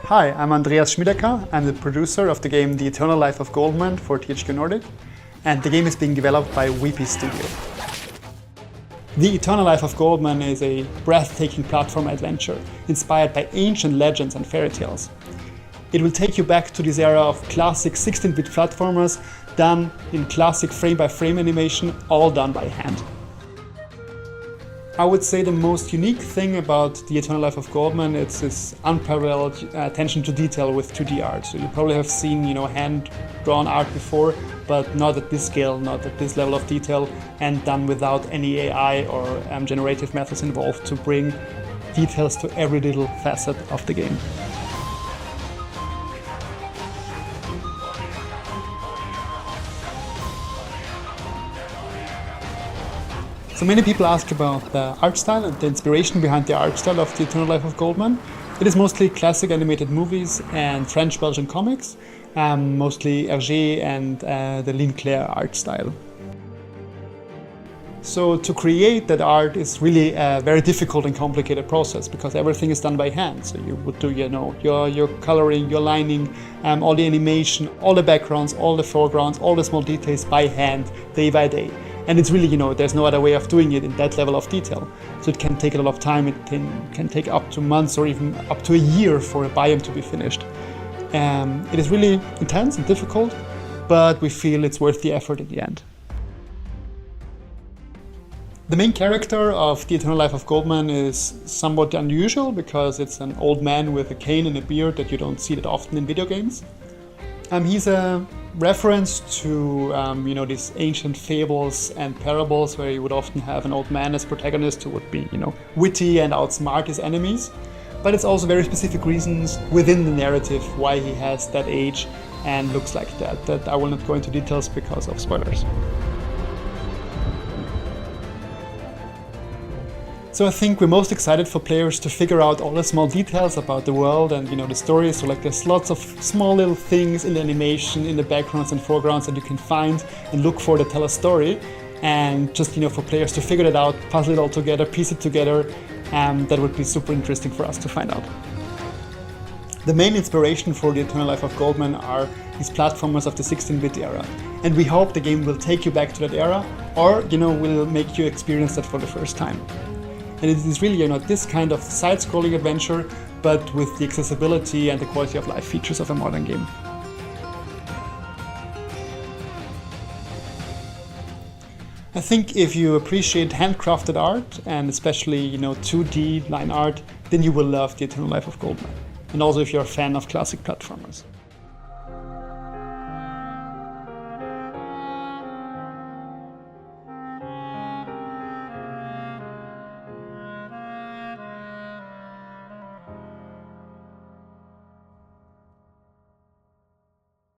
Hi, I'm Andreas Schmiedecker. I'm the producer of the game The Eternal Life of Goldman for THQ Nordic, and the game is being developed by Weappy Studio. The Eternal Life of Goldman is a breathtaking platform adventure inspired by ancient legends and fairy tales. It will take you back to this era of classic 16-bit platformers done in classic frame-by-frame animation, all done by hand. I would say the most unique thing about The Eternal Life of Goldman is this unparalleled attention to detail with 2D art. So you probably have seen, hand-drawn art before, but not at this scale, not at this level of detail, and done without any AI or generative methods involved to bring details to every little facet of the game. So many people ask about the art style and the inspiration behind the art style of The Eternal Life of Goldman. It is mostly classic animated movies and French-Belgian comics, mostly Hergé and the Linclair art style. So to create that art is really a very difficult and complicated process because everything is done by hand. So you would do, your coloring, your lining, all the animation, all the backgrounds, all the foregrounds, all the small details by hand, day by day. And it's really, there's no other way of doing it in that level of detail. So it can take a lot of time. It can take up to months or even up to a year for a biome to be finished. It is really intense and difficult, but we feel it's worth the effort in the end. The main character of The Eternal Life of Goldman is somewhat unusual because it's an old man with a cane and a beard that you don't see that often in video games. He's a reference to these ancient fables and parables where you would often have an old man as protagonist who would be witty and outsmart his enemies. But it's also very specific reasons within the narrative why he has that age and looks like that I will not go into details because of spoilers. So I think we're most excited for players to figure out all the small details about the world and the story. So there's lots of small little things in the animation, in the backgrounds and foregrounds that you can find and look for that tell a story. And just for players to figure it out, puzzle it all together, piece it together, that would be super interesting for us to find out. The main inspiration for The Eternal Life of Goldman are these platformers of the 16-bit era. And we hope the game will take you back to that era or will make you experience that for the first time. And it is really this kind of side-scrolling adventure, but with the accessibility and the quality of life features of a modern game. I think if you appreciate handcrafted art, and especially 2D line art, then you will love The Eternal Life of Goldman. And also if you're a fan of classic platformers.